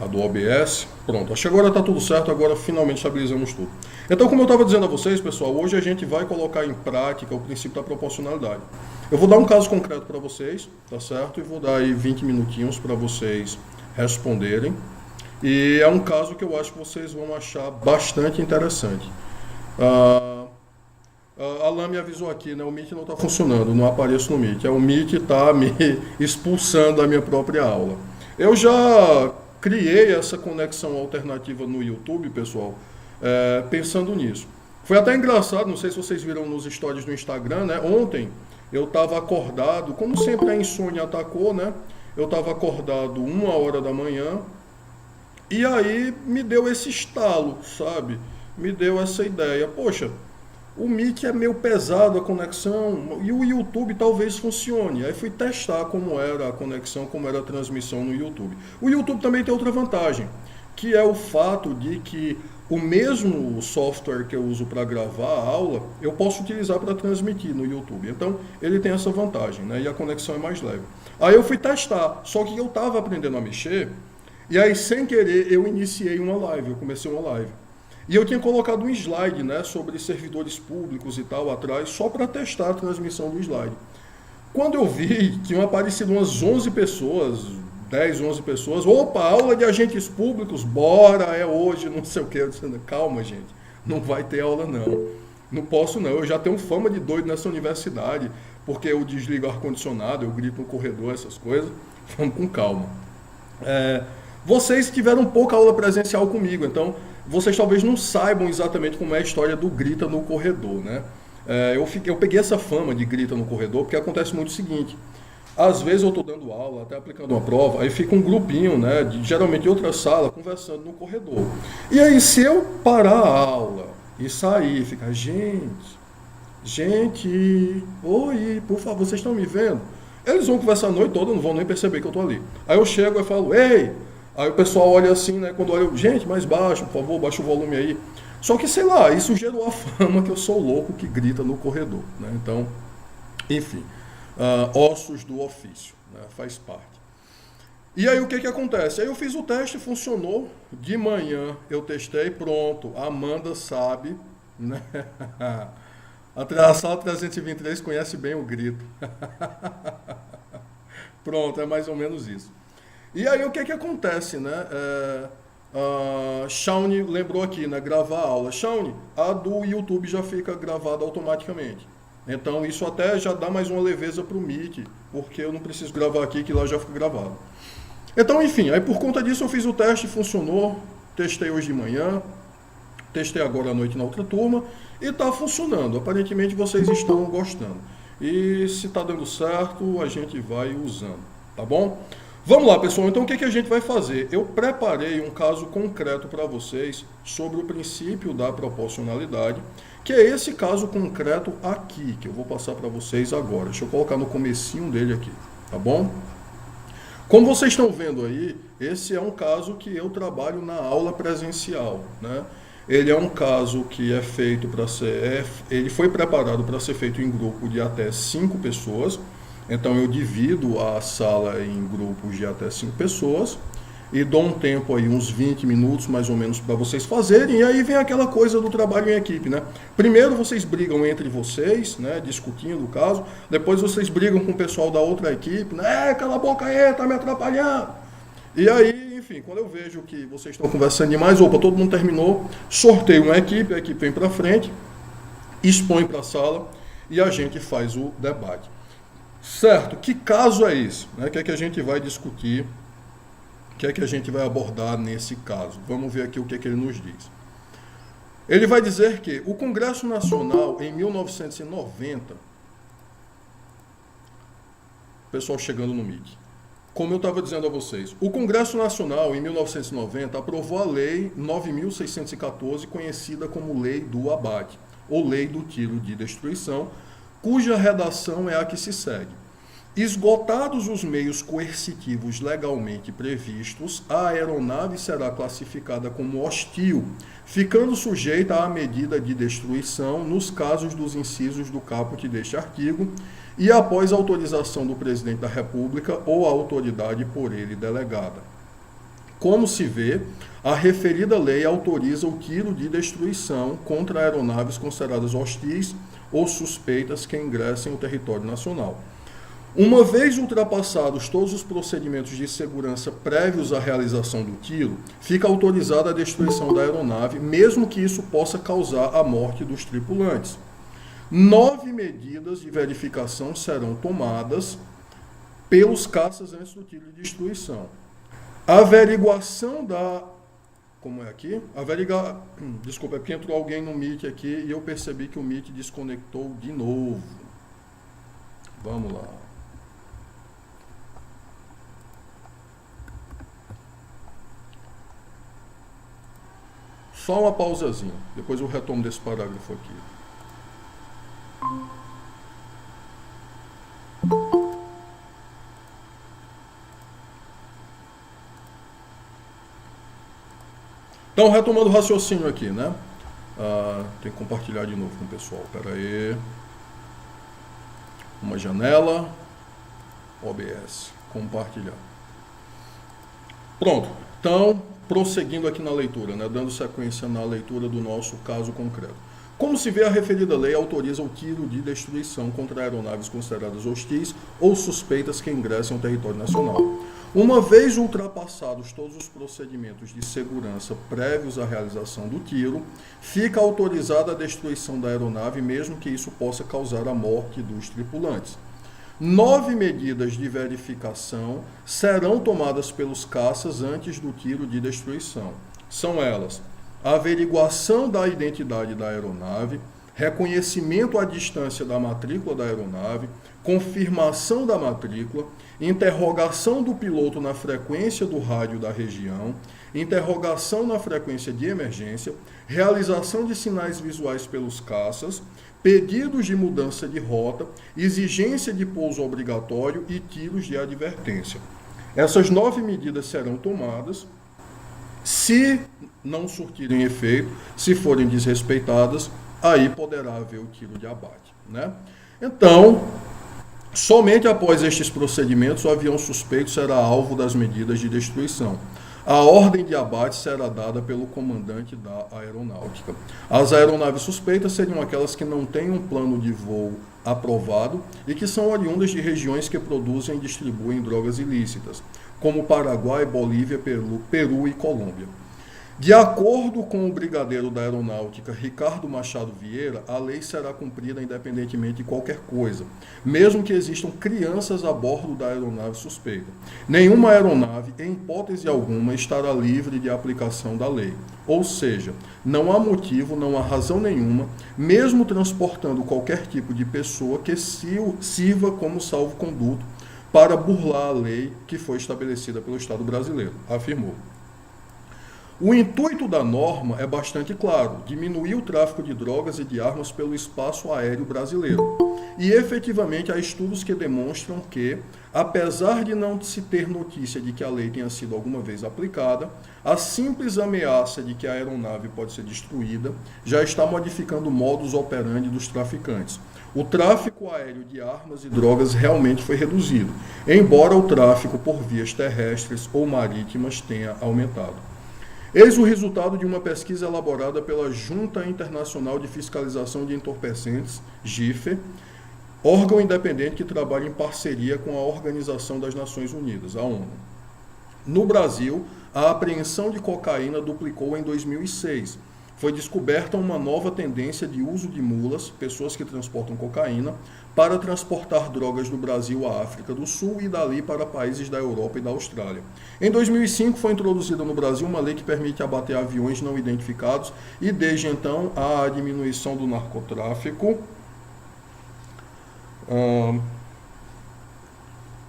a do OBS. Pronto, acho que agora está tudo certo, agora finalmente estabilizamos tudo. Então, como eu estava dizendo a vocês, pessoal, hoje a gente vai colocar em prática o princípio da proporcionalidade. Eu vou dar um caso concreto para vocês, tá certo? E vou dar aí 20 minutinhos para vocês responderem. E é um caso que eu acho que vocês vão achar bastante interessante. A Alan me avisou aqui, né? O Meet não está funcionando, não apareço no Meet. O Meet está me expulsando da minha própria aula. Eu já criei essa conexão alternativa no YouTube, pessoal, pensando nisso. Foi até engraçado, não sei se vocês viram nos stories do Instagram, né? Ontem eu estava acordado, como sempre a insônia atacou, né? Eu estava acordado 1h da manhã e aí me deu esse estalo, sabe? Me deu essa ideia. Poxa, o Meet é meio pesado a conexão e o YouTube talvez funcione. Aí fui testar como era a conexão, como era a transmissão no YouTube. O YouTube também tem outra vantagem, que é o fato de que o mesmo software que eu uso para gravar a aula, eu posso utilizar para transmitir no YouTube. Então, ele tem essa vantagem, né? E a conexão é mais leve. Aí eu fui testar, só que eu estava aprendendo a mexer, e aí, sem querer, eu iniciei uma live, eu comecei uma live. E eu tinha colocado um slide, né, sobre servidores públicos e tal atrás, só para testar a transmissão do slide. Quando eu vi, tinham aparecido umas 11 pessoas, 10, 11 pessoas. Opa, aula de agentes públicos, bora, é hoje, não sei o que. Eu disse, calma, gente, não vai ter aula não. Não posso não, eu já tenho fama de doido nessa universidade, porque eu desligo o ar-condicionado, eu grito no corredor, essas coisas. Vamos com calma. Vocês tiveram pouca aula presencial comigo, então vocês talvez não saibam exatamente como é a história do grita no corredor, né? Eu peguei essa fama de grita no corredor porque acontece muito o seguinte: às vezes eu estou dando aula, até aplicando uma prova, aí fica um grupinho, né, geralmente de outra sala, conversando no corredor. E aí, se eu parar a aula e sair, ficar, gente, oi, por favor, vocês estão me vendo? Eles vão conversar a noite toda, não vão nem perceber que eu estou ali. Aí eu chego e falo, ei! Aí o pessoal olha assim, né? Quando olha, gente, mais baixo, por favor, baixa o volume aí. Só que, sei lá, isso gerou a fama que eu sou louco que grita no corredor, né? Então, enfim, ossos do ofício, né? Faz parte. E aí o que acontece? Aí eu fiz o teste, funcionou. De manhã eu testei, pronto. A Amanda sabe, né? A sala 323 conhece bem o grito. Pronto, é mais ou menos isso. E aí o que acontece, né? Shawnee lembrou aqui, né? Gravar a aula. Shawnee, a do YouTube já fica gravada automaticamente. Então isso até já dá mais uma leveza para o Meet, porque eu não preciso gravar aqui, que lá já fica gravado. Então, enfim, aí por conta disso eu fiz o teste, funcionou. Testei hoje de manhã, testei agora à noite na outra turma e está funcionando. Aparentemente vocês estão gostando. E se está dando certo, a gente vai usando, tá bom? Vamos lá, pessoal. Então, o que a gente vai fazer? Eu preparei um caso concreto para vocês sobre o princípio da proporcionalidade, que é esse caso concreto aqui, que eu vou passar para vocês agora. Deixa eu colocar no comecinho dele aqui, tá bom? Como vocês estão vendo aí, esse é um caso que eu trabalho na aula presencial, né? Ele é um caso que é feito para ser... Ele foi preparado para ser feito em grupo de até 5 pessoas. Então eu divido a sala em grupos de até 5 pessoas e dou um tempo aí, uns 20 minutos mais ou menos, para vocês fazerem. E aí vem aquela coisa do trabalho em equipe, né? Primeiro vocês brigam entre vocês, né, discutindo o caso. Depois vocês brigam com o pessoal da outra equipe, né? Cala a boca aí, tá me atrapalhando. E aí, enfim, quando eu vejo que vocês estão conversando demais, opa, todo mundo terminou, sorteio uma equipe, a equipe vem para frente, expõe para a sala e a gente faz o debate. Certo, que caso é esse? O que é que a gente vai discutir? O que é que a gente vai abordar nesse caso? Vamos ver aqui o que é que ele nos diz. Ele vai dizer que o Congresso Nacional, em 1990, pessoal chegando no Meet, como eu estava dizendo a vocês, o Congresso Nacional, em 1990, aprovou a Lei 9.614, conhecida como Lei do Abate, ou Lei do Tiro de Destruição, cuja redação é a que se segue. Esgotados os meios coercitivos legalmente previstos, a aeronave será classificada como hostil, ficando sujeita à medida de destruição nos casos dos incisos do caput deste artigo e após autorização do Presidente da República ou a autoridade por ele delegada. Como se vê, a referida lei autoriza o tiro de destruição contra aeronaves consideradas hostis ou suspeitas que ingressem no território nacional. Uma vez ultrapassados todos os procedimentos de segurança prévios à realização do tiro, fica autorizada a destruição da aeronave, mesmo que isso possa causar a morte dos tripulantes. 9 medidas de verificação serão tomadas pelos caças antes do tiro de destruição. A averiguação da... Como é aqui? Desculpa, é porque entrou alguém no Meet aqui e eu percebi que o Meet desconectou de novo. Vamos lá. Só uma pausazinha, depois eu retomo desse parágrafo aqui. Então, retomando o raciocínio aqui, né? Tem que compartilhar de novo com o pessoal. Espera aí. Uma janela. OBS. Compartilhar. Pronto. Então, prosseguindo aqui na leitura, né? Dando sequência na leitura do nosso caso concreto. Como se vê, a referida lei autoriza o tiro de destruição contra aeronaves consideradas hostis ou suspeitas que ingressem no território nacional. Uma vez ultrapassados todos os procedimentos de segurança prévios à realização do tiro, fica autorizada a destruição da aeronave, mesmo que isso possa causar a morte dos tripulantes. 9 medidas de verificação serão tomadas pelos caças antes do tiro de destruição. São elas: a averiguação da identidade da aeronave, reconhecimento à distância da matrícula da aeronave, confirmação da matrícula, interrogação do piloto na frequência do rádio da região, interrogação na frequência de emergência, realização de sinais visuais pelos caças, pedidos de mudança de rota, exigência de pouso obrigatório e tiros de advertência. Essas 9 medidas serão tomadas. Se não surtirem efeito, se forem desrespeitadas, aí poderá haver o tiro de abate, né? Então, somente após estes procedimentos, o avião suspeito será alvo das medidas de destruição. A ordem de abate será dada pelo comandante da aeronáutica. As aeronaves suspeitas seriam aquelas que não têm um plano de voo aprovado e que são oriundas de regiões que produzem e distribuem drogas ilícitas, como Paraguai, Bolívia, Peru e Colômbia. De acordo com o brigadeiro da aeronáutica Ricardo Machado Vieira, a lei será cumprida independentemente de qualquer coisa, mesmo que existam crianças a bordo da aeronave suspeita. Nenhuma aeronave, em hipótese alguma, estará livre de aplicação da lei. Ou seja, não há motivo, não há razão nenhuma, mesmo transportando qualquer tipo de pessoa que sirva como salvo-conduto para burlar a lei que foi estabelecida pelo Estado brasileiro, afirmou. O intuito da norma é bastante claro: diminuir o tráfico de drogas e de armas pelo espaço aéreo brasileiro. E efetivamente há estudos que demonstram que, apesar de não se ter notícia de que a lei tenha sido alguma vez aplicada, a simples ameaça de que a aeronave pode ser destruída já está modificando o modus operandi dos traficantes. O tráfico aéreo de armas e drogas realmente foi reduzido, embora o tráfico por vias terrestres ou marítimas tenha aumentado. Eis o resultado de uma pesquisa elaborada pela Junta Internacional de Fiscalização de Entorpecentes, JIFE, órgão independente que trabalha em parceria com a Organização das Nações Unidas, a ONU. No Brasil, a apreensão de cocaína duplicou em 2006. Foi descoberta uma nova tendência de uso de mulas, pessoas que transportam cocaína, para transportar drogas do Brasil à África do Sul e dali para países da Europa e da Austrália. Em 2005 foi introduzida no Brasil uma lei que permite abater aviões não identificados e desde então há a diminuição do narcotráfico.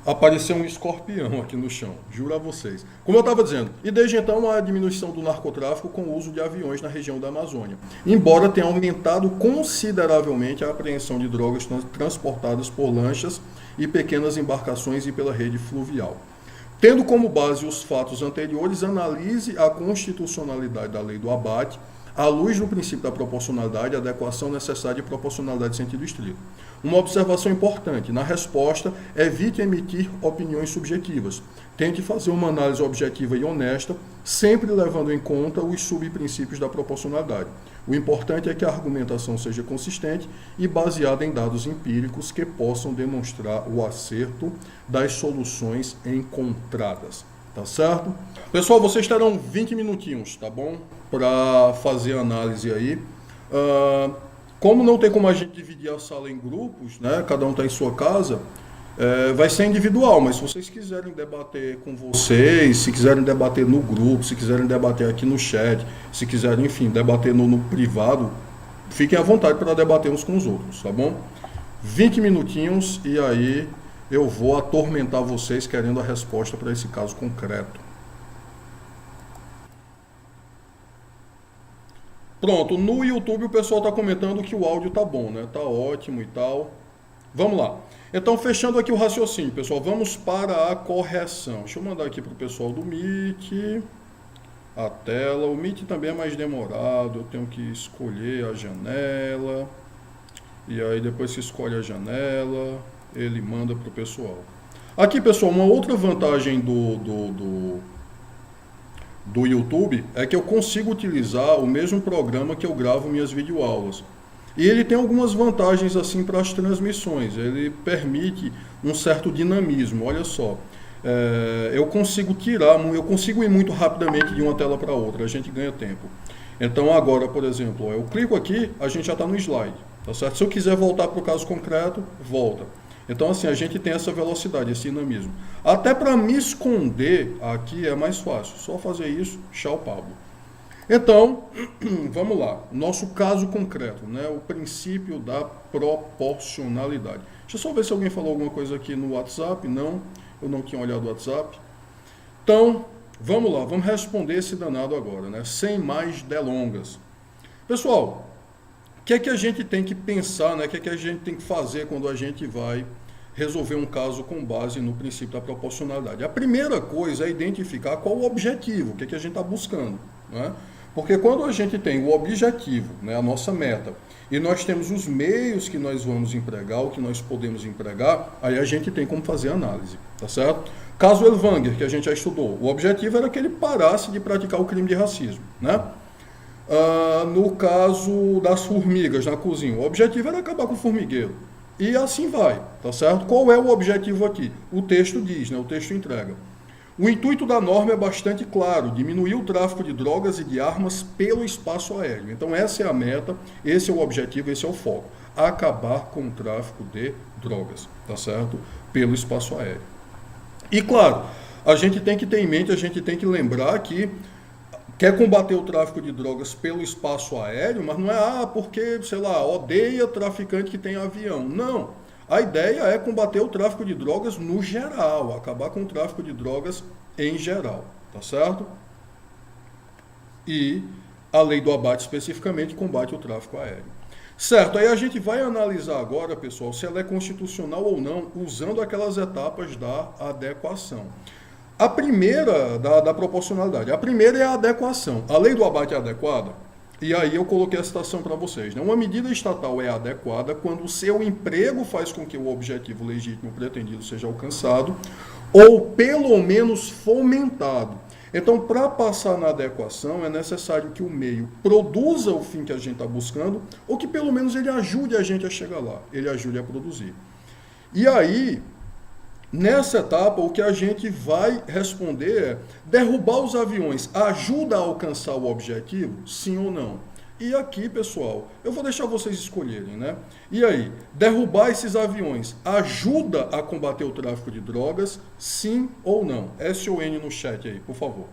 Apareceu um escorpião aqui no chão, juro a vocês. Como eu estava dizendo, e desde então há a diminuição do narcotráfico com o uso de aviões na região da Amazônia, embora tenha aumentado consideravelmente a apreensão de drogas transportadas por lanchas e pequenas embarcações e pela rede fluvial. Tendo como base os fatos anteriores, analise a constitucionalidade da lei do abate, à luz do princípio da proporcionalidade, adequação necessária e proporcionalidade de sentido estrito. Uma observação importante: na resposta, evite emitir opiniões subjetivas. Tente fazer uma análise objetiva e honesta, sempre levando em conta os subprincípios da proporcionalidade. O importante é que a argumentação seja consistente e baseada em dados empíricos que possam demonstrar o acerto das soluções encontradas. Tá certo? Pessoal, vocês terão 20 minutinhos, tá bom? Para fazer a análise aí. Como não tem como a gente dividir a sala em grupos, né? Cada um está em sua casa, vai ser individual, mas se vocês quiserem debater com vocês, se quiserem debater no grupo, se quiserem debater aqui no chat, se quiserem, enfim, debater no privado, fiquem à vontade para debater uns com os outros, tá bom? 20 minutinhos e aí eu vou atormentar vocês querendo a resposta para esse caso concreto. Pronto, no YouTube o pessoal está comentando que o áudio tá bom, né? Tá ótimo e tal. Vamos lá. Então, fechando aqui o raciocínio, pessoal, vamos para a correção. Deixa eu mandar aqui para o pessoal do Meet a tela. O Meet também é mais demorado, eu tenho que escolher a janela. E aí, depois que escolhe a janela, ele manda para o pessoal. Aqui, pessoal, uma outra vantagem do YouTube é que eu consigo utilizar o mesmo programa que eu gravo minhas videoaulas. E ele tem algumas vantagens assim para as transmissões. Ele permite um certo dinamismo. Olha só, eu consigo ir muito rapidamente de uma tela para outra. A gente ganha tempo. Então agora, por exemplo, eu clico aqui, a gente já está no slide, tá certo? Se eu quiser voltar para o caso concreto, volta. Então assim, a gente tem essa velocidade, esse dinamismo. Até para me esconder aqui é mais fácil. Só fazer isso, tchau, Pablo. Então, vamos lá. Nosso caso concreto, né? O princípio da proporcionalidade. Deixa eu só ver se alguém falou alguma coisa aqui no WhatsApp. Não, eu não tinha olhado o WhatsApp. Então, vamos lá. Vamos responder esse danado agora, né? Sem mais delongas. Pessoal, o que é que a gente tem que pensar, né? O que é que a gente tem que fazer quando a gente vai resolver um caso com base no princípio da proporcionalidade? A primeira coisa é identificar qual o objetivo, o que é que a gente está buscando, né? Porque quando a gente tem o objetivo, né, a nossa meta, e nós temos os meios que nós vamos empregar, o que nós podemos empregar, aí a gente tem como fazer a análise, tá certo? Caso Elvanger, que a gente já estudou, o objetivo era que ele parasse de praticar o crime de racismo, né? No caso das formigas na cozinha, o objetivo era acabar com o formigueiro. E assim vai, tá certo? Qual é o objetivo aqui? O texto diz, né? O texto entrega. O intuito da norma é bastante claro: diminuir o tráfico de drogas e de armas pelo espaço aéreo. Então essa é a meta, esse é o objetivo, esse é o foco. Acabar com o tráfico de drogas, tá certo? Pelo espaço aéreo. E claro, a gente tem que ter em mente, a gente tem que lembrar que quer combater o tráfico de drogas pelo espaço aéreo, mas não é, porque, sei lá, odeia traficante que tem avião. Não. A ideia é combater o tráfico de drogas no geral, acabar com o tráfico de drogas em geral, tá certo? E a lei do abate especificamente combate o tráfico aéreo. Certo, aí a gente vai analisar agora, pessoal, se ela é constitucional ou não, usando aquelas etapas da adequação. A primeira, da proporcionalidade, a primeira é a adequação. A lei do abate é adequada? E aí eu coloquei a citação para vocês, né? Uma medida estatal é adequada quando o seu emprego faz com que o objetivo legítimo pretendido seja alcançado ou pelo menos fomentado. Então, para passar na adequação, é necessário que o meio produza o fim que a gente está buscando ou que pelo menos ele ajude a gente a chegar lá, ele ajude a produzir. E aí, nessa etapa, o que a gente vai responder é: derrubar os aviões ajuda a alcançar o objetivo? Sim ou não? E aqui, pessoal, eu vou deixar vocês escolherem, né? E aí, derrubar esses aviões ajuda a combater o tráfico de drogas? Sim ou não? S ou N no chat aí, por favor.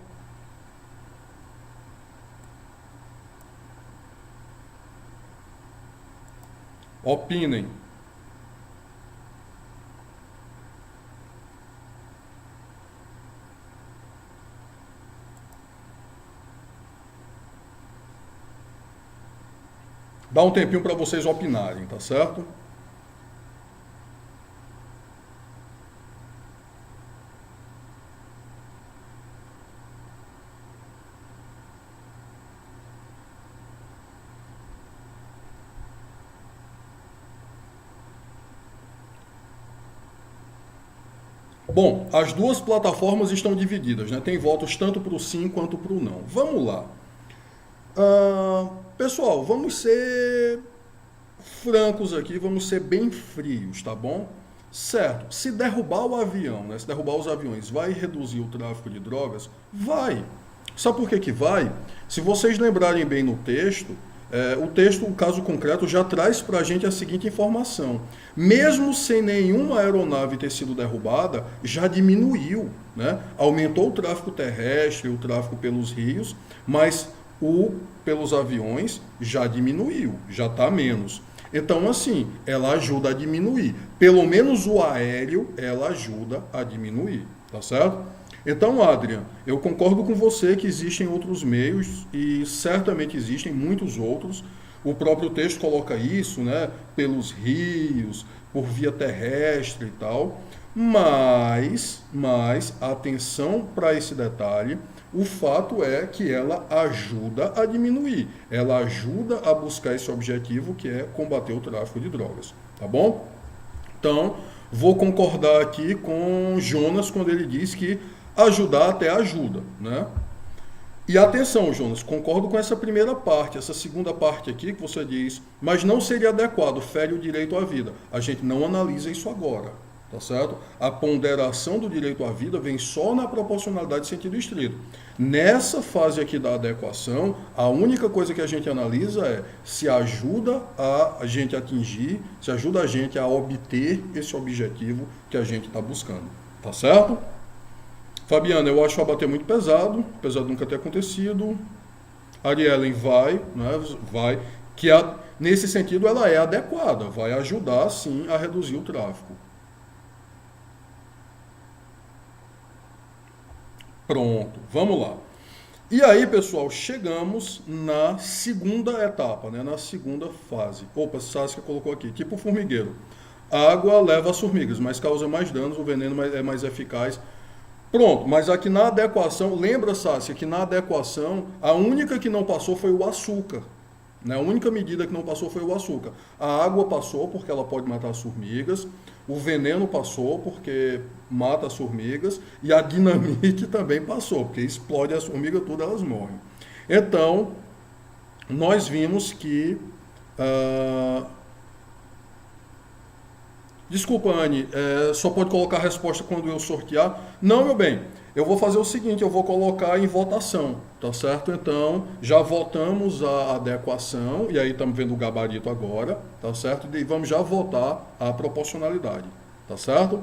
Opinem. Dá um tempinho para vocês opinarem, tá certo? Bom, as duas plataformas estão divididas, né? Tem votos tanto para o sim quanto para o não. Vamos lá. Pessoal, vamos ser francos aqui, vamos ser bem frios, tá bom? Certo, se derrubar o avião, né? Se derrubar os aviões, vai reduzir o tráfico de drogas? Vai. Sabe por que que vai? Se vocês lembrarem bem no texto, o texto, o caso concreto, já traz para a gente a seguinte informação. Mesmo sem nenhuma aeronave ter sido derrubada, já diminuiu, né? Aumentou o tráfego terrestre, o tráfego pelos rios, mas o pelos aviões já diminuiu, já está menos. Então, assim, ela ajuda a diminuir. Pelo menos o aéreo, ela ajuda a diminuir, tá certo? Então, Adrian, eu concordo com você que existem outros meios e certamente existem muitos outros. O próprio texto coloca isso, né? Pelos rios, por via terrestre e tal. Mas atenção para esse detalhe. O fato é que ela ajuda a diminuir, ela ajuda a buscar esse objetivo que é combater o tráfico de drogas, tá bom? Então, vou concordar aqui com Jonas quando ele diz que ajudar até ajuda, né? E atenção, Jonas, concordo com essa primeira parte, essa segunda parte aqui que você diz, mas não seria adequado, fere o direito à vida. A gente não analisa isso agora, tá certo? A ponderação do direito à vida vem só na proporcionalidade sentido estrito. Nessa fase aqui da adequação, a única coisa que a gente analisa é se ajuda a gente atingir, se ajuda a gente a obter esse objetivo que a gente está buscando, tá certo? Fabiana, eu acho o abater muito pesado, apesar de nunca ter acontecido. Ariellen vai, né, vai, nesse sentido ela é adequada, vai ajudar sim a reduzir o tráfego. Pronto, vamos lá. E aí, pessoal, chegamos na segunda etapa, né, na segunda fase. Opa, Saskia colocou aqui, tipo formigueiro. A água leva as formigas, mas causa mais danos, o veneno é mais eficaz. Pronto, mas aqui na adequação, lembra, Sácia, que na adequação, a única que não passou foi o açúcar. Né? A única medida que não passou foi o açúcar. A água passou porque ela pode matar as formigas, o veneno passou porque mata as formigas, e a dinamite também passou, porque explode as formigas, tudo elas morrem. Então, nós vimos que... Desculpa, Anne, só pode colocar a resposta quando eu sortear? Não, meu bem, eu vou fazer o seguinte, eu vou colocar em votação, tá certo? Então, já votamos a adequação, e aí estamos vendo o gabarito agora, tá certo? E vamos já votar a proporcionalidade, tá certo?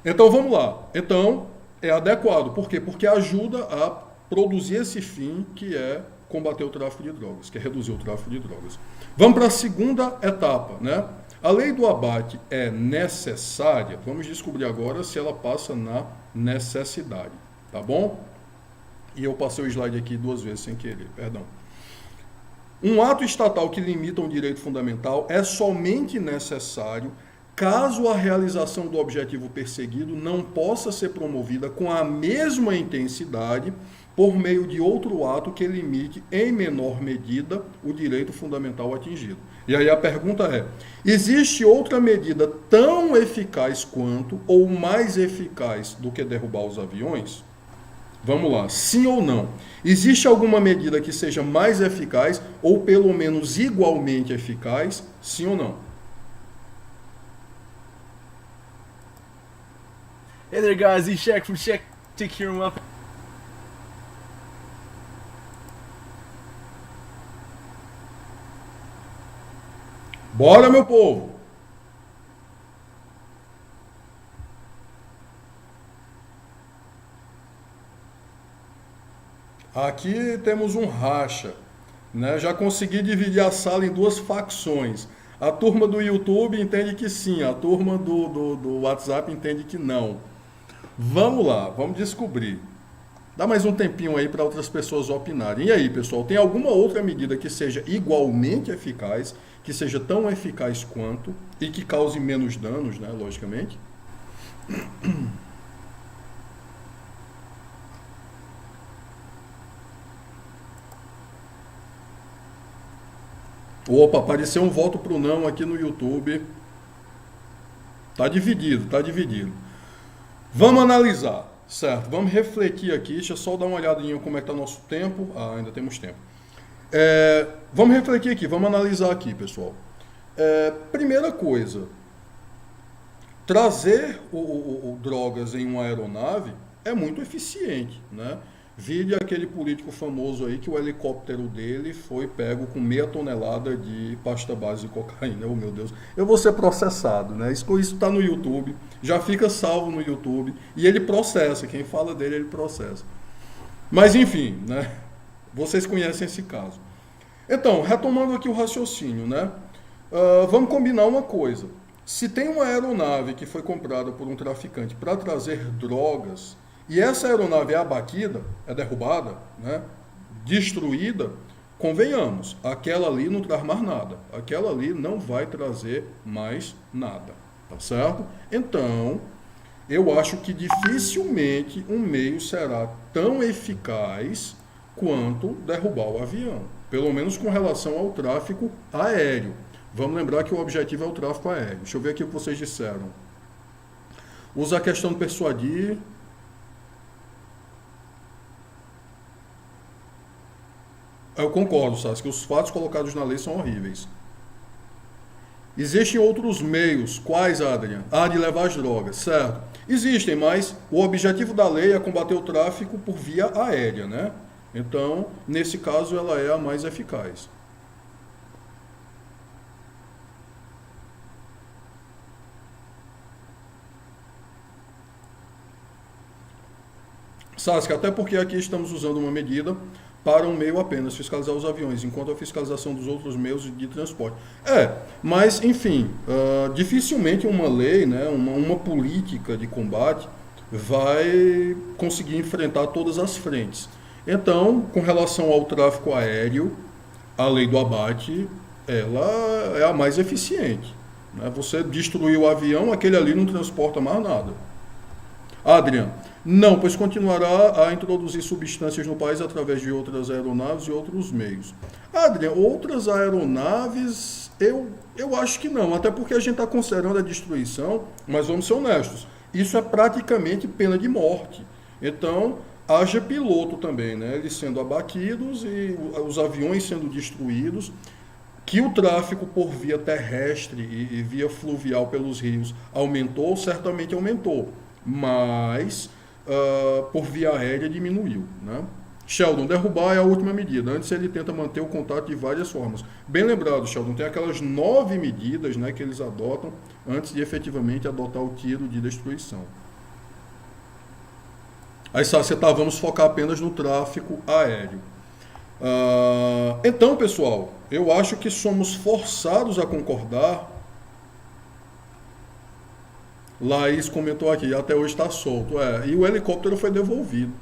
Então, vamos lá. Então, é adequado. Por quê? Porque ajuda a produzir esse fim que é combater o tráfico de drogas, que é reduzir o tráfico de drogas. Vamos para a segunda etapa, né? A lei do abate é necessária, vamos descobrir agora se ela passa na necessidade, tá bom? E eu passei o slide aqui 2 vezes sem querer, perdão. Um ato estatal que limita um direito fundamental é somente necessário caso a realização do objetivo perseguido não possa ser promovida com a mesma intensidade por meio de outro ato que limite em menor medida o direito fundamental atingido. E aí a pergunta é, existe outra medida tão eficaz quanto ou mais eficaz do que derrubar os aviões? Vamos lá, sim ou não? Existe alguma medida que seja mais eficaz ou pelo menos igualmente eficaz? Sim ou não? Hey there guys, E-Check from Check Tick here up. Bora, meu povo! Aqui temos um racha, né? Já consegui dividir a sala em 2 facções. A turma do YouTube entende que sim, a turma do WhatsApp entende que não. Vamos lá, vamos descobrir. Dá mais um tempinho aí para outras pessoas opinarem. E aí, pessoal, tem alguma outra medida que seja igualmente eficaz, que seja tão eficaz quanto e que cause menos danos, né, logicamente? Opa, apareceu um voto pro não aqui no YouTube. Tá dividido, tá dividido. Vamos analisar, certo? Vamos refletir aqui. Deixa eu só dar uma olhadinha como é que está nosso tempo. Ainda temos tempo. Vamos refletir aqui, vamos analisar aqui, pessoal. Primeira coisa, trazer o drogas em uma aeronave é muito eficiente, né? Vide aquele político famoso aí que o helicóptero dele foi pego com 0,5 tonelada de pasta base de cocaína. Oh, meu Deus, eu vou ser processado, né? Isso está no YouTube, já fica salvo no YouTube e ele processa, quem fala dele ele processa. Mas enfim, né? Vocês conhecem esse caso. Então, retomando aqui o raciocínio, né? Vamos combinar uma coisa. Se tem uma aeronave que foi comprada por um traficante para trazer drogas e essa aeronave é abatida, é derrubada, né, destruída, convenhamos, aquela ali não traz mais nada. Aquela ali não vai trazer mais nada, tá certo? Então, eu acho que dificilmente um meio será tão eficaz quanto derrubar o avião, pelo menos com relação ao tráfego aéreo. Vamos lembrar que o objetivo é o tráfego aéreo. Deixa eu ver aqui o que vocês disseram. Usa a questão de persuadir. Eu concordo, Sassi, que os fatos colocados na lei são horríveis. Existem outros meios, quais, Adrian? De levar as drogas, certo? Existem, mas o objetivo da lei é combater o tráfico por via aérea, né? Então, nesse caso, ela é a mais eficaz. Saskia, até porque aqui estamos usando uma medida para um meio apenas, fiscalizar os aviões, enquanto a fiscalização dos outros meios de transporte. Mas, enfim, dificilmente uma lei, né, uma política de combate vai conseguir enfrentar todas as frentes. Então, com relação ao tráfego aéreo, a lei do abate, ela é a mais eficiente, né? Você destruir o avião, aquele ali não transporta mais nada. Adrian, não, pois continuará a introduzir substâncias no país através de outras aeronaves e outros meios. Adrian, outras aeronaves, eu acho que não, até porque a gente está considerando a destruição, mas vamos ser honestos, isso é praticamente pena de morte. Então, haja piloto também, né? Eles sendo abatidos e os aviões sendo destruídos, que o tráfego por via terrestre e via fluvial pelos rios aumentou, certamente aumentou, mas por via aérea diminuiu, né? Sheldon, derrubar é a última medida. Antes ele tenta manter o contato de várias formas. Bem lembrado, Sheldon, tem aquelas 9 medidas, né, que eles adotam antes de efetivamente adotar o tiro de destruição. Aí, Sácia, vamos focar apenas no tráfego aéreo. Então, pessoal, eu acho que somos forçados a concordar. Laís comentou aqui, até hoje está solto. E o helicóptero foi devolvido.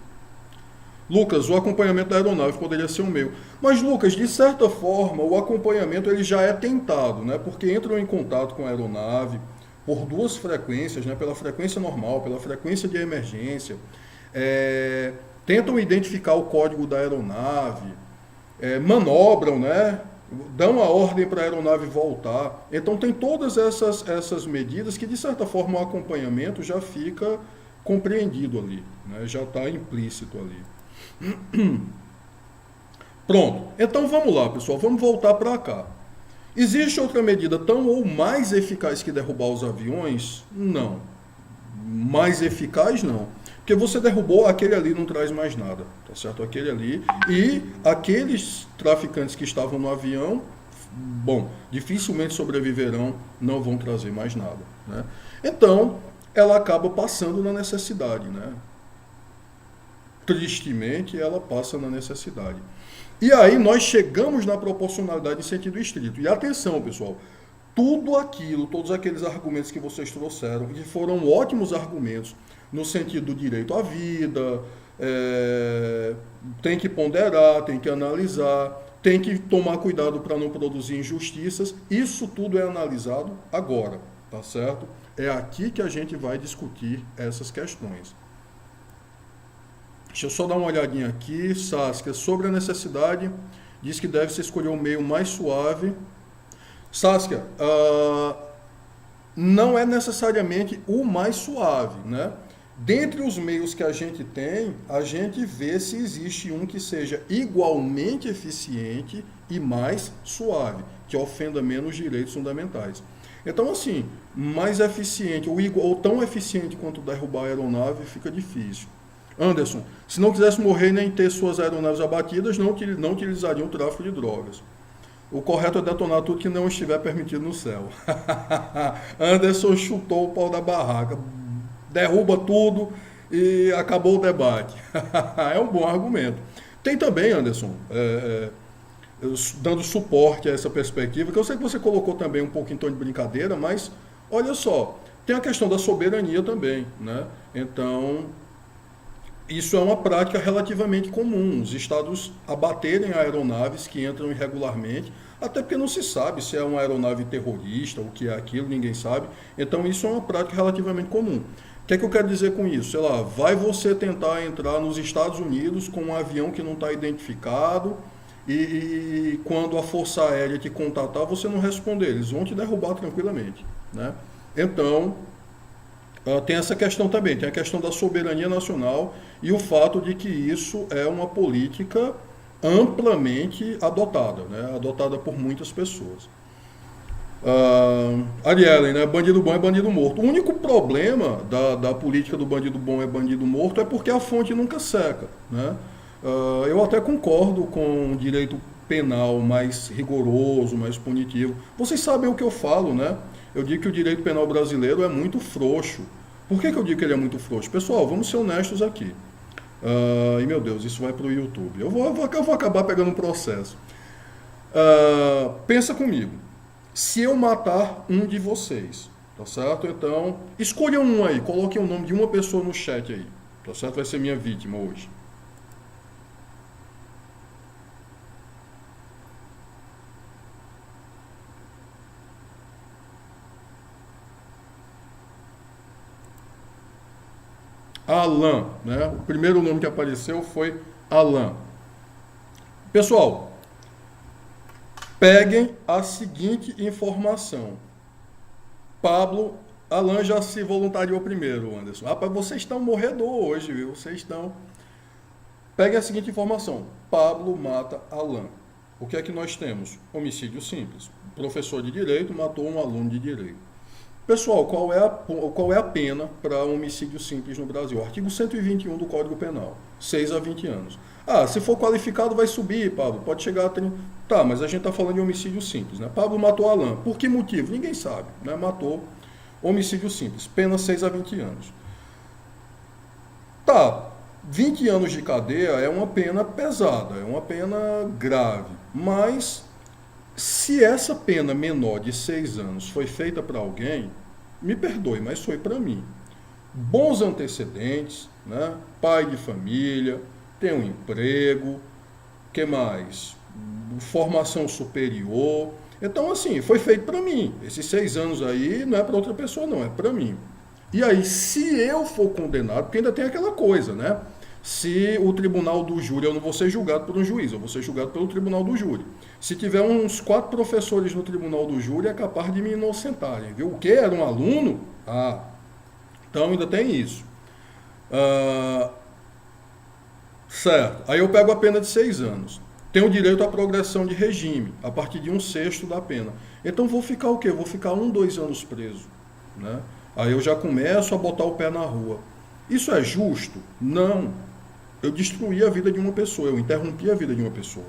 Lucas, o acompanhamento da aeronave poderia ser um meio. Mas, Lucas, de certa forma, o acompanhamento ele já é tentado, né? Porque entram em contato com a aeronave por duas frequências, né? Pela frequência normal, pela frequência de emergência. Tentam identificar o código da aeronave, manobram, né? Dão a ordem para a aeronave voltar. Então tem todas essas medidas que, de certa forma, o acompanhamento já fica compreendido ali, né? Já está implícito ali. Pronto, então vamos lá, pessoal, vamos voltar para cá. Existe outra medida tão ou mais eficaz que derrubar os aviões? Não. Mais eficaz, não. Porque você derrubou, aquele ali não traz mais nada, tá certo? Aquele ali. E aqueles traficantes que estavam no avião, bom, dificilmente sobreviverão, não vão trazer mais nada, né? Então, ela acaba passando na necessidade, né? Tristemente, ela passa na necessidade. E aí nós chegamos na proporcionalidade em sentido estrito. E atenção, pessoal, todos aqueles argumentos que vocês trouxeram, que foram ótimos argumentos, no sentido do direito à vida, tem que ponderar, tem que analisar, tem que tomar cuidado para não produzir injustiças. Isso tudo é analisado agora, tá certo? É aqui que a gente vai discutir essas questões. Deixa eu só dar uma olhadinha aqui. Saskia, sobre a necessidade, diz que deve-se escolher um meio mais suave. Saskia, não é necessariamente o mais suave, né? Dentre os meios que a gente tem, a gente vê se existe um que seja igualmente eficiente e mais suave, que ofenda menos direitos fundamentais. Então, assim, mais eficiente ou tão eficiente quanto derrubar a aeronave fica difícil. Anderson, se não quisesse morrer nem ter suas aeronaves abatidas, não utilizariam o tráfico de drogas. O correto é detonar tudo que não estiver permitido no céu. Anderson chutou o pau da barraca. Derruba tudo e acabou o debate. É um bom argumento. Tem também, Anderson, dando suporte a essa perspectiva, que eu sei que você colocou também um pouco em tom de brincadeira, mas olha só, tem a questão da soberania também, né? Então, isso é uma prática relativamente comum, os estados abaterem aeronaves que entram irregularmente, até porque não se sabe se é uma aeronave terrorista, o que é aquilo, ninguém sabe. Então, isso é uma prática relativamente comum. O que é que eu quero dizer com isso? Sei lá, vai você tentar entrar nos Estados Unidos com um avião que não está identificado e quando a Força Aérea te contatar, você não responder, eles vão te derrubar tranquilamente, né? Então, tem essa questão também, tem a questão da soberania nacional e o fato de que isso é uma política amplamente adotada, né? Adotada por muitas pessoas. Ariellen, né? Bandido bom é bandido morto. O único problema da política do bandido bom é bandido morto é porque a fonte nunca seca, né? Eu até concordo com o direito penal mais rigoroso, mais punitivo. Vocês sabem o que eu falo, né? Eu digo que o direito penal brasileiro é muito frouxo. Por que eu digo que ele é muito frouxo? Pessoal, vamos ser honestos aqui. E meu Deus, isso vai para o YouTube. Eu vou acabar pegando um processo. Pensa comigo. Se eu matar um de vocês, tá certo? Então, escolha um aí, coloque o nome de uma pessoa no chat aí, tá certo? Vai ser minha vítima hoje. Alan, né? O primeiro nome que apareceu foi Alan. Pessoal, peguem a seguinte informação. Pablo, Alan já se voluntariou primeiro, Anderson. Rapaz, vocês estão morredor hoje, viu? Vocês estão... Peguem a seguinte informação. Pablo mata Alan. O que é que nós temos? Homicídio simples. O professor de direito matou um aluno de direito. Pessoal, qual é a pena para homicídio simples no Brasil? Artigo 121 do Código Penal, 6 a 20 anos. Se for qualificado vai subir, Pablo, pode chegar a 30... Tá, mas a gente está falando de homicídio simples, né? Pablo matou Alan. Por que motivo? Ninguém sabe, né? Matou, homicídio simples, pena 6 a 20 anos. Tá, 20 anos de cadeia é uma pena pesada, é uma pena grave, mas... Se essa pena menor de 6 anos foi feita para alguém, me perdoe, mas foi para mim. Bons antecedentes, né? Pai de família, tem um emprego, que mais? Formação superior. Então, assim, foi feito para mim. Esses 6 anos aí não é para outra pessoa, não, é para mim. E aí, se eu for condenado, porque ainda tem aquela coisa, né? Se o tribunal do júri, eu não vou ser julgado por um juiz, eu vou ser julgado pelo tribunal do júri. Se tiver uns 4 professores no tribunal do júri, é capaz de me inocentarem, viu? O que? Era um aluno? Então ainda tem isso. Certo. Aí eu pego a pena de 6 anos. Tenho direito à progressão de regime, a partir de 1/6 da pena. Então vou ficar o quê? Vou ficar 2 anos preso, né? Aí eu já começo a botar o pé na rua. Isso é justo? Não. Eu destruí a vida de uma pessoa, eu interrompi a vida de uma pessoa.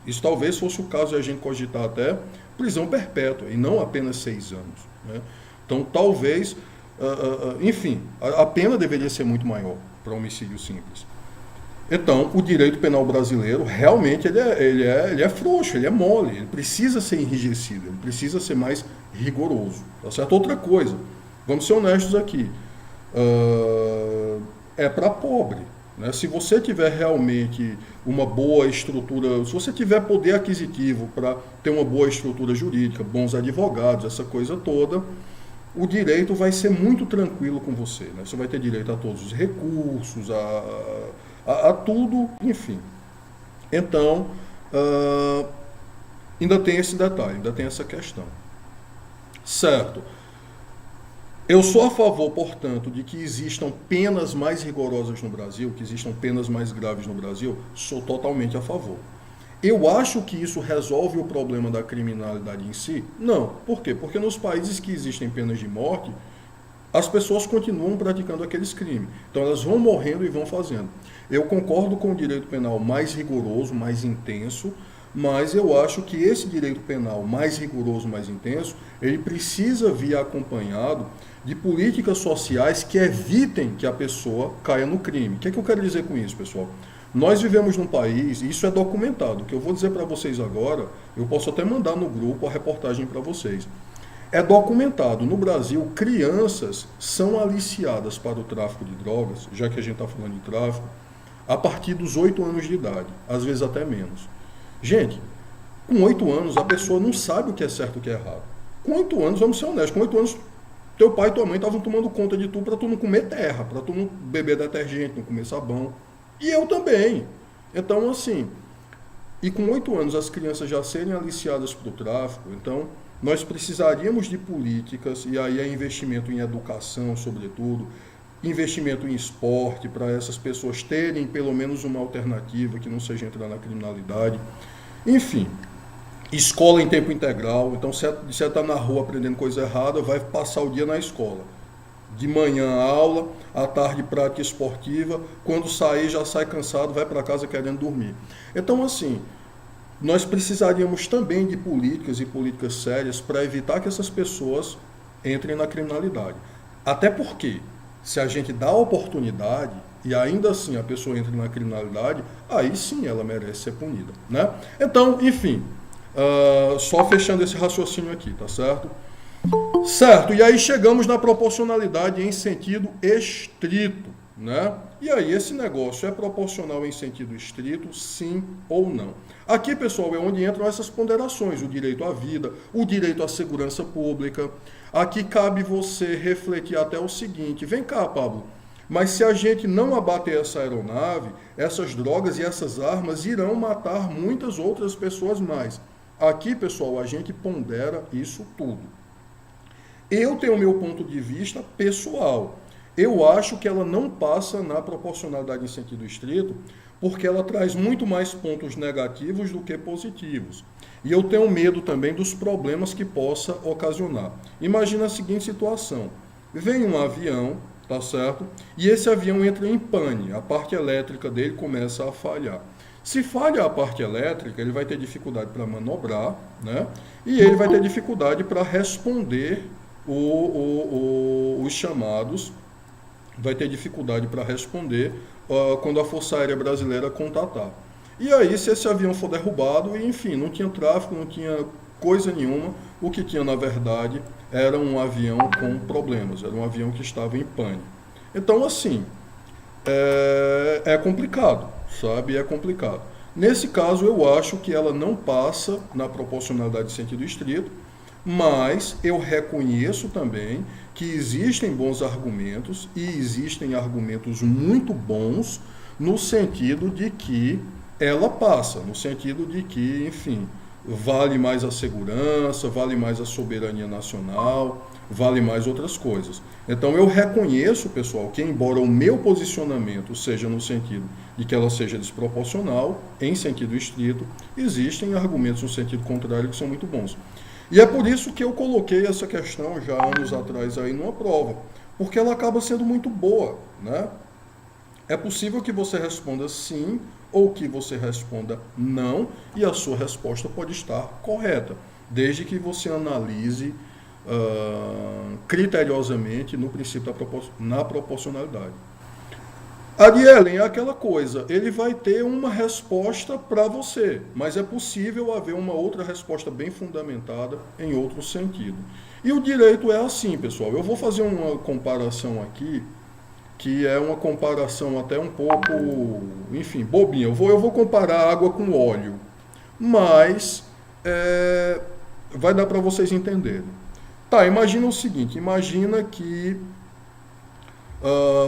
Isso talvez fosse o caso de a gente cogitar até prisão perpétua, e não apenas 6 anos, né? Então, talvez, enfim, a pena deveria ser muito maior para homicídio simples. Então, o direito penal brasileiro, realmente, ele é frouxo, ele é mole, ele precisa ser enrijecido, ele precisa ser mais rigoroso, tá certo? Outra coisa, vamos ser honestos aqui, é para pobre. Né? Se você tiver realmente uma boa estrutura, se você tiver poder aquisitivo para ter uma boa estrutura jurídica, bons advogados, essa coisa toda, o direito vai ser muito tranquilo com você. Né? Você vai ter direito a todos os recursos, a tudo, enfim. Então, ainda tem esse detalhe, ainda tem essa questão. Certo. Eu sou a favor, portanto, de que existam penas mais rigorosas no Brasil, que existam penas mais graves no Brasil, sou totalmente a favor. Eu acho que isso resolve o problema da criminalidade em si? Não. Por quê? Porque nos países que existem penas de morte, as pessoas continuam praticando aqueles crimes. Então elas vão morrendo e vão fazendo. Eu concordo com o direito penal mais rigoroso, mais intenso, mas eu acho que esse direito penal mais rigoroso, mais intenso, ele precisa vir acompanhado de políticas sociais que evitem que a pessoa caia no crime. O que é que eu quero dizer com isso, pessoal? Nós vivemos num país, e isso é documentado, o que eu vou dizer para vocês agora, eu posso até mandar no grupo a reportagem para vocês. É documentado, no Brasil, crianças são aliciadas para o tráfico de drogas, já que a gente está falando de tráfico, a partir dos 8 anos de idade, às vezes até menos. Gente, com 8 anos a pessoa não sabe o que é certo e o que é errado. Com 8 anos, vamos ser honestos, com 8 anos teu pai e tua mãe estavam tomando conta de tu para tu não comer terra, para tu não beber detergente, não comer sabão. E eu também. Então, assim, e com 8 anos as crianças já serem aliciadas para o tráfico, então nós precisaríamos de políticas, e aí é investimento em educação, sobretudo, investimento em esporte, para essas pessoas terem pelo menos uma alternativa que não seja entrar na criminalidade. Enfim, escola em tempo integral. Então, se você está na rua aprendendo coisa errada, vai passar o dia na escola. De manhã aula, à tarde prática esportiva, quando sair já sai cansado, vai para casa querendo dormir. Então, assim, nós precisaríamos também de políticas e políticas sérias para evitar que essas pessoas entrem na criminalidade. Até porque, se a gente dá a oportunidade e ainda assim a pessoa entra na criminalidade, aí sim ela merece ser punida, né? Então, enfim, só fechando esse raciocínio aqui, tá certo? Certo, e aí chegamos na proporcionalidade em sentido estrito, né? E aí, esse negócio é proporcional em sentido estrito, sim ou não? Aqui, pessoal, é onde entram essas ponderações, o direito à vida, o direito à segurança pública. Aqui cabe você refletir até o seguinte, vem cá, Pablo, mas se a gente não abater essa aeronave, essas drogas e essas armas irão matar muitas outras pessoas mais. Aqui, pessoal, a gente pondera isso tudo. Eu tenho o meu ponto de vista pessoal. Eu acho que ela não passa na proporcionalidade em sentido estrito, porque ela traz muito mais pontos negativos do que positivos. E eu tenho medo também dos problemas que possa ocasionar. Imagina a seguinte situação. Vem um avião, tá certo? E esse avião entra em pane, a parte elétrica dele começa a falhar. Se falha a parte elétrica, ele vai ter dificuldade para manobrar, né? E ele vai ter dificuldade para responder os chamados, vai ter dificuldade para responder quando a Força Aérea Brasileira contatar. E aí, se esse avião for derrubado, enfim, não tinha tráfego, não tinha coisa nenhuma, o que tinha, na verdade, era um avião com problemas, era um avião que estava em pane. Então, assim, é complicado, sabe? É complicado. Nesse caso, eu acho que ela não passa na proporcionalidade de sentido estrito, mas eu reconheço também que existem bons argumentos e existem argumentos muito bons no sentido de que ela passa, no sentido de que, enfim, vale mais a segurança, vale mais a soberania nacional, vale mais outras coisas. Então eu reconheço, pessoal, que embora o meu posicionamento seja no sentido de que ela seja desproporcional, em sentido estrito, existem argumentos no sentido contrário que são muito bons. E é por isso que eu coloquei essa questão já anos atrás aí numa prova, porque ela acaba sendo muito boa, né? É possível que você responda sim ou que você responda não, e a sua resposta pode estar correta, desde que você analise criteriosamente no princípio na proporcionalidade. Ariellen, é aquela coisa, ele vai ter uma resposta para você, mas é possível haver uma outra resposta bem fundamentada em outro sentido. E o direito é assim, pessoal. Eu vou fazer uma comparação aqui, que é uma comparação até um pouco, enfim, bobinha. Eu vou comparar água com óleo, mas vai dar para vocês entenderem. Tá, imagina o seguinte, imagina que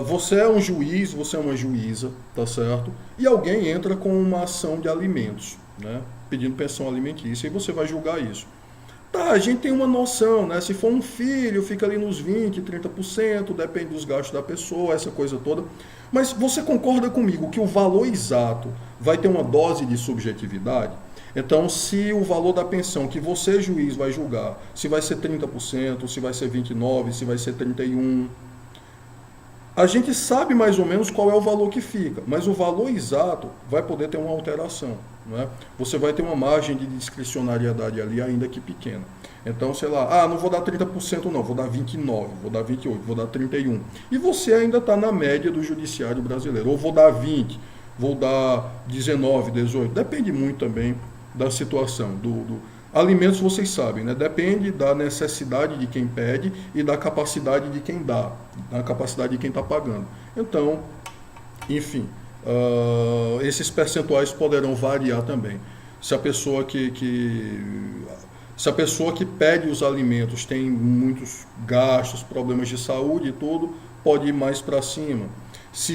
você é um juiz, você é uma juíza, tá certo? E alguém entra com uma ação de alimentos, né? Pedindo pensão alimentícia, e você vai julgar isso. Tá, a gente tem uma noção, né? Se for um filho, fica ali nos 20, 30%, depende dos gastos da pessoa, essa coisa toda. Mas você concorda comigo que o valor exato vai ter uma dose de subjetividade? Então, se o valor da pensão que você, juiz, vai julgar, se vai ser 30%, se vai ser 29%, se vai ser 31%, a gente sabe mais ou menos qual é o valor que fica, mas o valor exato vai poder ter uma alteração. Né? Você vai ter uma margem de discricionariedade ali, ainda que pequena. Então, sei lá, não vou dar 30% não, vou dar 29%, vou dar 28%, vou dar 31%. E você ainda está na média do judiciário brasileiro. Ou vou dar 20%, vou dar 19%, 18%. Depende muito também da situação. Alimentos, vocês sabem, né? Depende da necessidade de quem pede e da capacidade de quem dá, da capacidade de quem está pagando. Então, enfim, esses percentuais poderão variar também. Se a pessoa se a pessoa que pede os alimentos tem muitos gastos, problemas de saúde e tudo, pode ir mais para cima. Se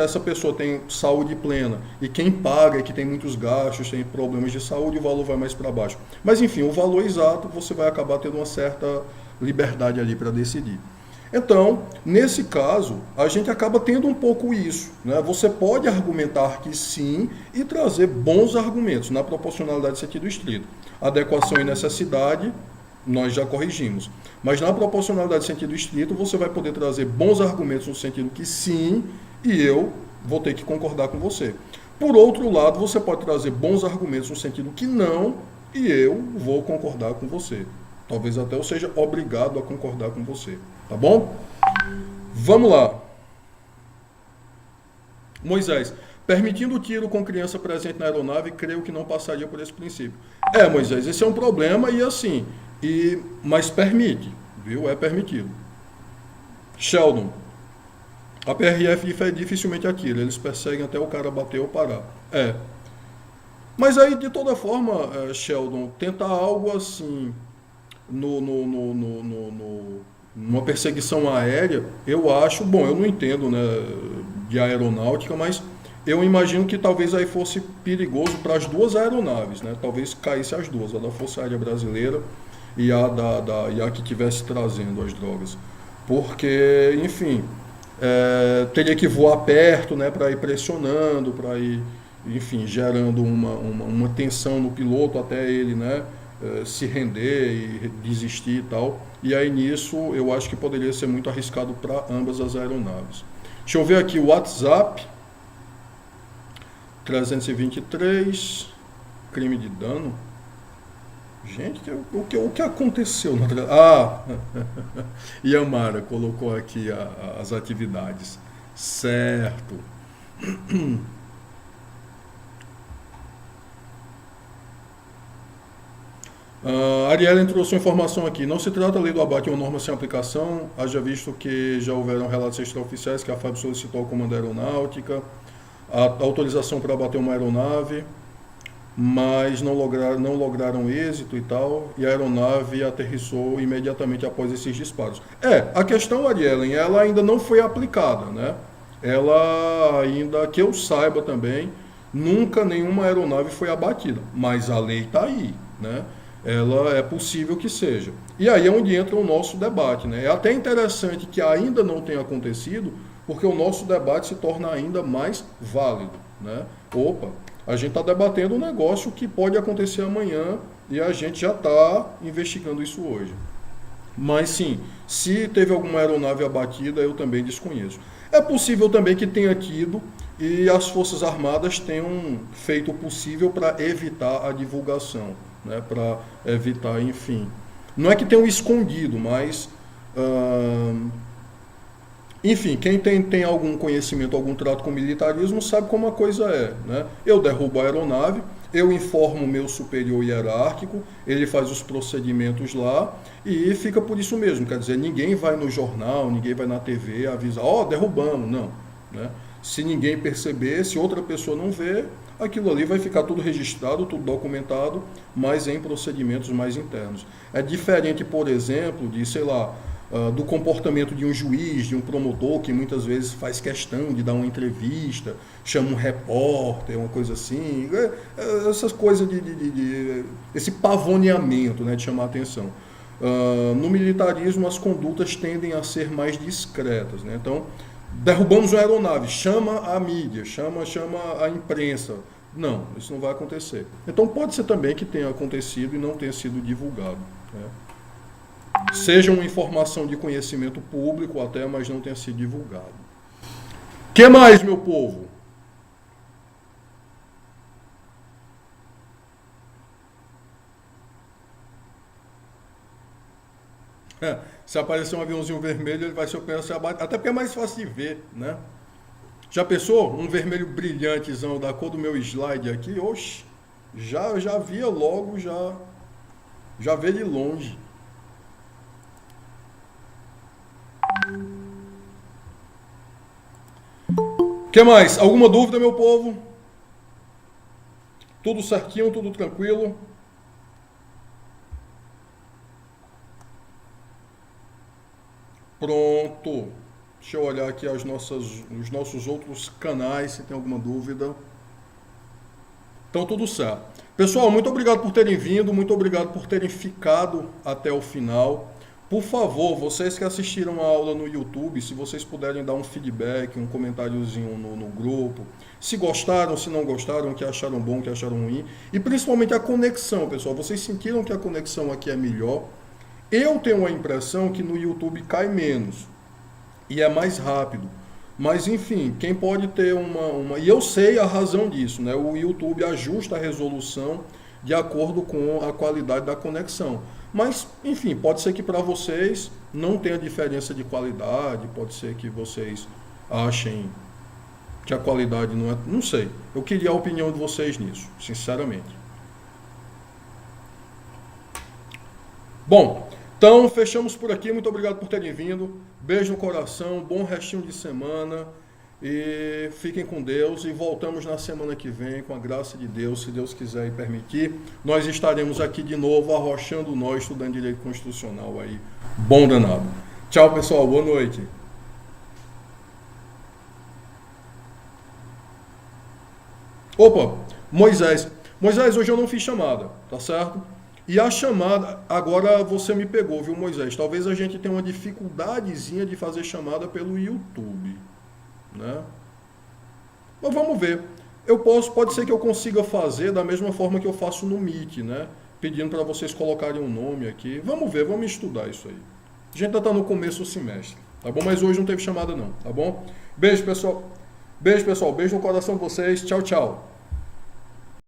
essa pessoa tem saúde plena e quem paga, que tem muitos gastos, tem problemas de saúde, o valor vai mais para baixo. Mas enfim, o valor exato você vai acabar tendo uma certa liberdade ali para decidir. Então, nesse caso, a gente acaba tendo um pouco isso. Né? Você pode argumentar que sim e trazer bons argumentos na proporcionalidade sentido estrito. Adequação e necessidade, nós já corrigimos. Mas na proporcionalidade sentido estrito, você vai poder trazer bons argumentos no sentido que sim, e eu vou ter que concordar com você. Por outro lado, você pode trazer bons argumentos no sentido que não, e eu vou concordar com você. Talvez até eu seja obrigado a concordar com você. Tá bom? Vamos lá. Moisés, permitindo o tiro com criança presente na aeronave, creio que não passaria por esse princípio. Moisés, esse é um problema e assim... mas permite, viu? É permitido. Sheldon, a PRF é dificilmente aquilo, eles perseguem até o cara bater ou parar. Mas aí, de toda forma, Sheldon, tentar algo assim, numa perseguição aérea, eu acho, bom, eu não entendo, né, de aeronáutica, mas eu imagino que talvez aí fosse perigoso para as duas aeronaves, né? Talvez caísse as duas, a da Força Aérea Brasileira e a que estivesse trazendo as drogas. Porque, enfim, teria que voar perto, né, para ir pressionando, para ir, enfim, gerando uma tensão no piloto até ele, né, se render e desistir e tal. E aí nisso eu acho que poderia ser muito arriscado para ambas as aeronaves. Deixa eu ver aqui o WhatsApp. 323, crime de dano. Gente, o que aconteceu? Yamara colocou aqui as atividades. Certo. Ariela entrou sua informação aqui. Não se trata da lei do abate uma norma sem aplicação, haja visto que já houveram relatos extraoficiais que a FAB solicitou ao Comando Aeronáutica a autorização para abater uma aeronave, mas não lograram êxito e tal, e a aeronave aterrissou imediatamente após esses disparos. A questão, Ariela, ela ainda não foi aplicada, né? Ela ainda, que eu saiba também, nunca nenhuma aeronave foi abatida, mas a lei está aí, né? Ela é possível que seja. E aí é onde entra o nosso debate, né? É até interessante que ainda não tenha acontecido, porque o nosso debate se torna ainda mais válido, né? A gente está debatendo um negócio que pode acontecer amanhã e a gente já está investigando isso hoje. Mas sim, se teve alguma aeronave abatida, eu também desconheço. É possível também que tenha tido e as Forças Armadas tenham feito o possível para evitar a divulgação, né? Para evitar, enfim. Não é que tenham escondido, mas... enfim, quem tem algum conhecimento, algum trato com militarismo, sabe como a coisa é, né? Eu derrubo a aeronave, eu informo o meu superior hierárquico, ele faz os procedimentos lá e fica por isso mesmo. Quer dizer, ninguém vai no jornal, ninguém vai na TV avisar, derrubamos, não, né? Se ninguém perceber, se outra pessoa não vê, aquilo ali vai ficar tudo registrado, tudo documentado, mas em procedimentos mais internos. É diferente, por exemplo, de, sei lá, do comportamento de um juiz, de um promotor, que muitas vezes faz questão de dar uma entrevista, chama um repórter, uma coisa assim, essas coisas esse pavoneamento, né, de chamar a atenção. No militarismo, as condutas tendem a ser mais discretas, né? Então, derrubamos uma aeronave, chama a mídia, chama a imprensa. Não, isso não vai acontecer. Então, pode ser também que tenha acontecido e não tenha sido divulgado, né? Seja uma informação de conhecimento público até, mas não tenha sido divulgado. O que mais, meu povo? Se aparecer um aviãozinho vermelho, ele vai surpreender, até porque é mais fácil de ver, né? Já pensou? Um vermelho brilhantezão da cor do meu slide aqui? Oxe, já via logo, já vê de longe. O que mais? Alguma dúvida, meu povo? Tudo certinho, tudo tranquilo? Pronto. Deixa eu olhar aqui os nossos outros canais, se tem alguma dúvida. Então, tudo certo. Pessoal, muito obrigado por terem vindo, muito obrigado por terem ficado até o final. Por favor, vocês que assistiram a aula no YouTube, se vocês puderem dar um feedback, um comentáriozinho no grupo, se gostaram, se não gostaram, o que acharam bom, o que acharam ruim, e principalmente a conexão, pessoal. Vocês sentiram que a conexão aqui é melhor? Eu tenho a impressão que no YouTube cai menos e é mais rápido. Mas, enfim, quem pode ter uma... E eu sei a razão disso, né? O YouTube ajusta a resolução de acordo com a qualidade da conexão. Mas, enfim, pode ser que para vocês não tenha diferença de qualidade, pode ser que vocês achem que a qualidade não é... Não sei. Eu queria a opinião de vocês nisso, sinceramente. Bom, então fechamos por aqui. Muito obrigado por terem vindo. Beijo no coração, bom restinho de semana. E fiquem com Deus e voltamos na semana que vem, com a graça de Deus, se Deus quiser e permitir. Nós estaremos aqui de novo, arrochando nós, estudando Direito Constitucional aí. Bom danado. Tchau, pessoal. Boa noite. Opa, Moisés. Moisés, hoje eu não fiz chamada, tá certo? E a chamada, agora você me pegou, viu, Moisés? Talvez a gente tenha uma dificuldadezinha de fazer chamada pelo YouTube, né? Mas vamos ver. Pode ser que eu consiga fazer da mesma forma que eu faço no Meet, né? Pedindo para vocês colocarem um nome aqui. Vamos ver, vamos estudar isso aí. A gente ainda está no começo do semestre, tá bom? Mas hoje não teve chamada não, tá bom? Beijo, pessoal. Beijo, pessoal. Beijo no coração de vocês. Tchau, tchau.